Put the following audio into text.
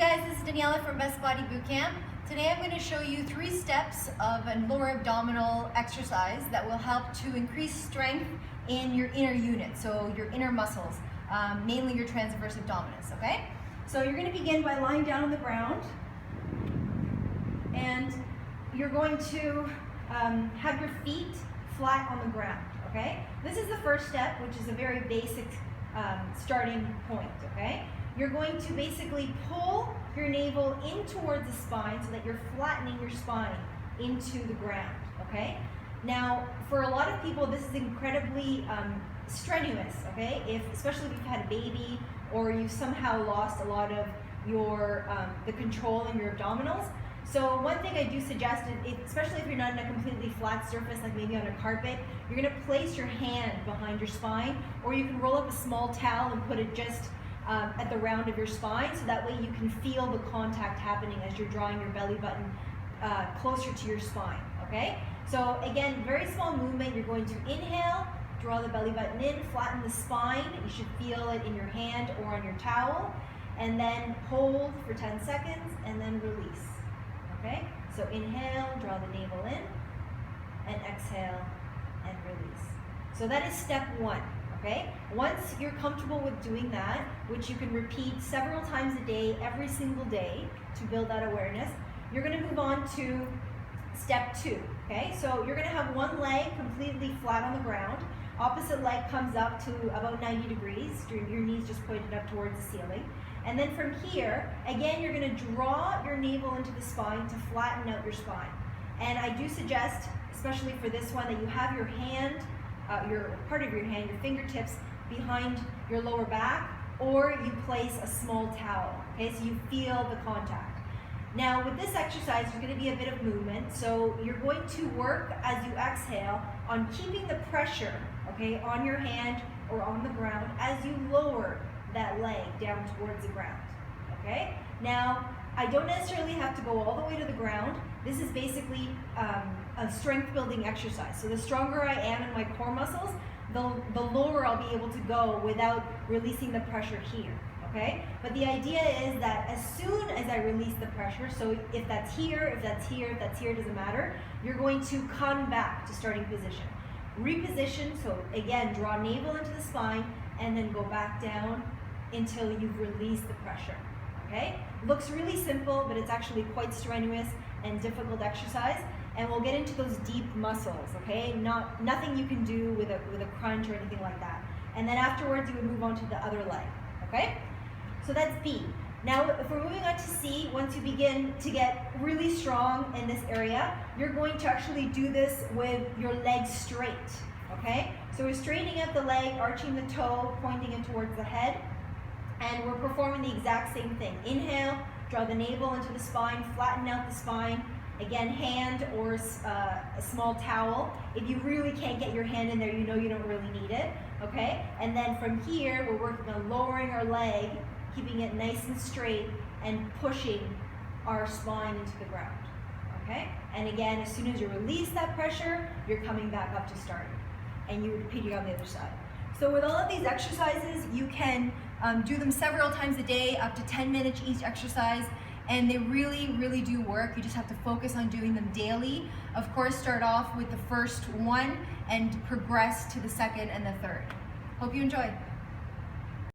guys, this is Daniela from Best Body Bootcamp. Today I'm going to show you 3 steps of a lower abdominal exercise that will help to increase strength in your inner unit, so your inner muscles, mainly your transverse abdominis, okay? So you're going to begin by lying down on the ground, and you're going to have your feet flat on the ground, okay? This is the first step, which is a very basic starting point, okay? You're going to basically pull your navel in towards the spine so that you're flattening your spine into the ground, okay? Now, for a lot of people, this is incredibly strenuous, okay? Especially if you've had a baby or you've somehow lost a lot of your the control in your abdominals. So one thing I do suggest, especially if you're not in a completely flat surface, like maybe on a carpet, you're going to place your hand behind your spine, or you can roll up a small towel and put it just at the round of your spine, so that way you can feel the contact happening as you're drawing your belly button closer to your spine, okay? So again, very small movement. You're going to inhale, draw the belly button in, flatten the spine. You should feel it in your hand or on your towel, and then hold for 10 seconds and then release, okay? So inhale, draw the navel in, and exhale and release. So that is step 1. Okay? Once you're comfortable with doing that, which you can repeat several times a day, every single day, to build that awareness, you're going to move on to step 2. Okay? So you're going to have one leg completely flat on the ground. Opposite leg comes up to about 90 degrees. Your knees just pointed up towards the ceiling. And then from here, again, you're going to draw your navel into the spine to flatten out your spine. And I do suggest, especially for this one, that you have your hand, part of your hand, your fingertips behind your lower back, or you place a small towel, okay, so you feel the contact. Now with this exercise, there's going to be a bit of movement, so you're going to work as you exhale on keeping the pressure, okay, on your hand or on the ground as you lower that leg down towards the ground, okay? Now, I don't necessarily have to go all the way to the ground. This is basically a strength building exercise. So the stronger I am in my core muscles, the lower I'll be able to go without releasing the pressure here, okay? But the idea is that as soon as I release the pressure, so if that's here, if that's here, if that's here, it doesn't matter, you're going to come back to starting position. Reposition, so again, draw navel into the spine and then go back down until you've released the pressure. Okay? Looks really simple, but it's actually quite strenuous and difficult exercise, and we'll get into those deep muscles, okay? Nothing you can do with a crunch or anything like that. And then afterwards, you would move on to the other leg, okay? So that's B. Now, if we're moving on to C, once you begin to get really strong in this area, you're going to actually do this with your legs straight, okay? So we're straightening up the leg, arching the toe, pointing it towards the head, and we're performing the exact same thing. Inhale, draw the navel into the spine, flatten out the spine. Again, hand or a small towel. If you really can't get your hand in there, you know you don't really need it, okay? And then from here, we're working on lowering our leg, keeping it nice and straight, and pushing our spine into the ground, okay? And again, as soon as you release that pressure, you're coming back up to starting. And you repeat it on the other side. So with all of these exercises, you can do them several times a day, up to 10 minutes each exercise, and they really, really do work. You just have to focus on doing them daily. Of course, start off with the first one and progress to the second and the third. Hope you enjoy.